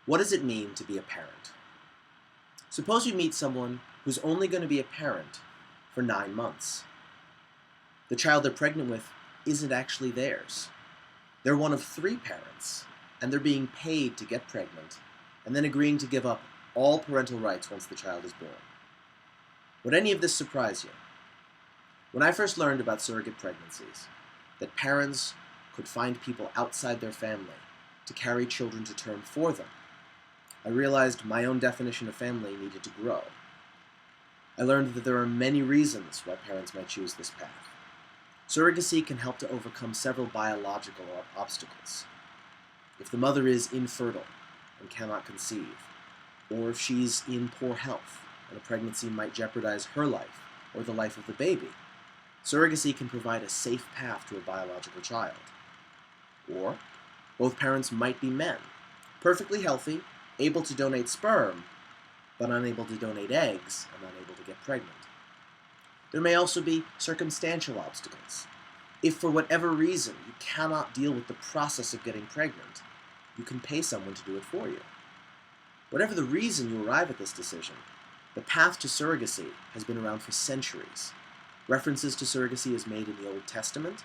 What does it mean to be a parent? Suppose you meet someone who's only going to be a parent for 9 months. The child they're pregnant with isn't actually theirs. They're one of three parents, and they're being paid to get pregnant, and then agreeing to give up all parental rights once the child is born. Would any of this surprise you? When I first learned about surrogate pregnancies, that parents could find people outside their family to carry children to term for them, I realized my own definition of family needed to grow. I learned that there are many reasons why parents might choose this path. Surrogacy can help to overcome several biological obstacles. If the mother is infertile and cannot conceive, or if she's in poor health and a pregnancy might jeopardize her life or the life of the baby, surrogacy can provide a safe path to a biological child. Or both parents might be men, perfectly healthy, able to donate sperm, but unable to donate eggs and unable to get pregnant. There may also be circumstantial obstacles. If for whatever reason you cannot deal with the process of getting pregnant, you can pay someone to do it for you. Whatever the reason you arrive at this decision, the path to surrogacy has been around for centuries. References to surrogacy is made in the Old Testament,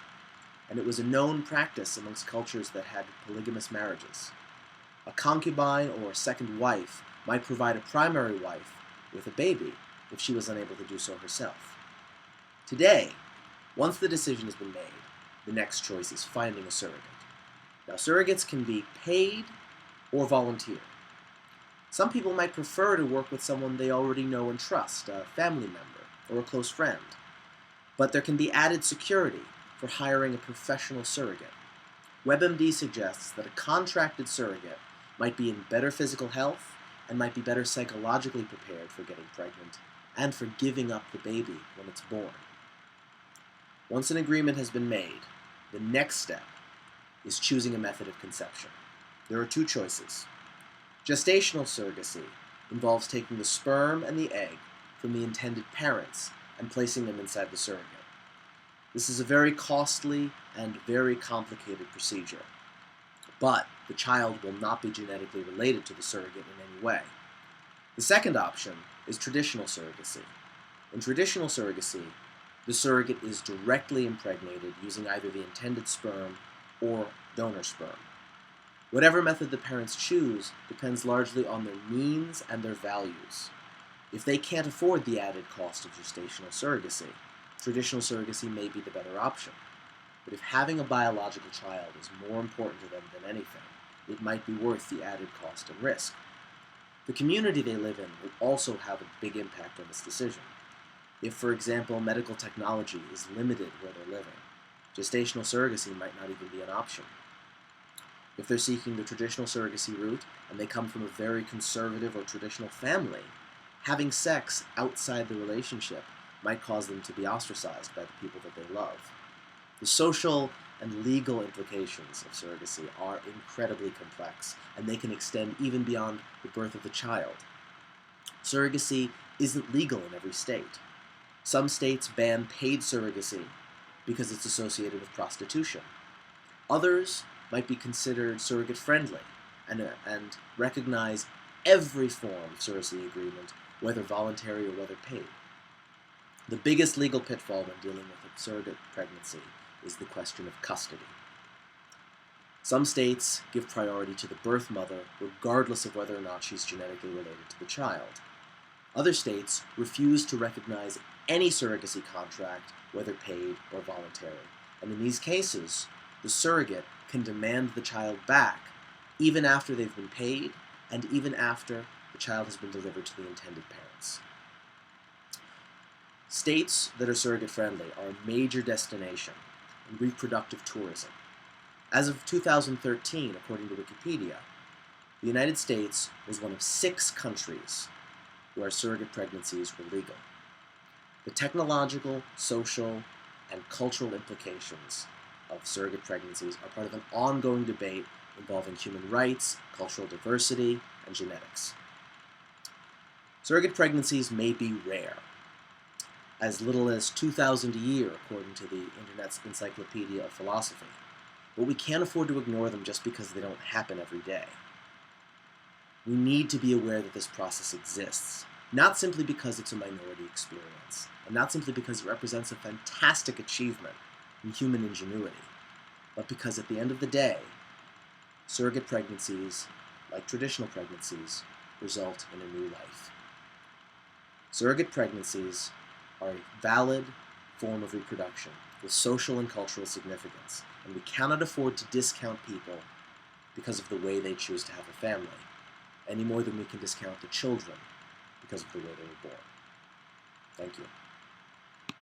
and it was a known practice amongst cultures that had polygamous marriages. A concubine or second wife might provide a primary wife with a baby if she was unable to do so herself. Today, once the decision has been made, the next choice is finding a surrogate. Now, surrogates can be paid or volunteer. Some people might prefer to work with someone they already know and trust, a family member or a close friend. But there can be added security for hiring a professional surrogate. WebMD suggests that a contracted surrogate might be in better physical health and might be better psychologically prepared for getting pregnant and for giving up the baby when it's born. Once an agreement has been made, the next step is choosing a method of conception. There are two choices. Gestational surrogacy involves taking the sperm and the egg from the intended parents and placing them inside the surrogate. This is a very costly and very complicated procedure, but the child will not be genetically related to the surrogate in any way. The second option is traditional surrogacy. In traditional surrogacy, the surrogate is directly impregnated using either the intended sperm or donor sperm. Whatever method the parents choose depends largely on their means and their values. If they can't afford the added cost of gestational surrogacy, traditional surrogacy may be the better option. But if having a biological child is more important to them than anything, it might be worth the added cost and risk. The community they live in will also have a big impact on this decision. If, for example, medical technology is limited where they're living, gestational surrogacy might not even be an option. If they're seeking the traditional surrogacy route and they come from a very conservative or traditional family, having sex outside the relationship might cause them to be ostracized by the people that they love. The social and legal implications of surrogacy are incredibly complex, and they can extend even beyond the birth of the child. Surrogacy isn't legal in every state. Some states ban paid surrogacy because it's associated with prostitution. Others might be considered surrogate-friendly and recognize every form of surrogacy agreement, whether voluntary or whether paid. The biggest legal pitfall when dealing with a surrogate pregnancy is the question of custody. Some states give priority to the birth mother regardless of whether or not she's genetically related to the child. Other states refuse to recognize any surrogacy contract, whether paid or voluntary. And in these cases, the surrogate can demand the child back even after they've been paid and even after the child has been delivered to the intended parents. States that are surrogate-friendly are a major destination in reproductive tourism. As of 2013, according to Wikipedia, the United States was one of 6 countries where surrogate pregnancies were legal. The technological, social, and cultural implications of surrogate pregnancies are part of an ongoing debate involving human rights, cultural diversity, and genetics. Surrogate pregnancies may be rare, as little as 2,000 a year, according to the Internet's Encyclopedia of Philosophy, but we can't afford to ignore them just because they don't happen every day. We need to be aware that this process exists, not simply because it's a minority experience, and not simply because it represents a fantastic achievement in human ingenuity, but because at the end of the day, surrogate pregnancies, like traditional pregnancies, result in a new life. Surrogate pregnancies are a valid form of reproduction with social and cultural significance, and we cannot afford to discount people because of the way they choose to have a family, any more than we can discount the children because of the way they were born. Thank you.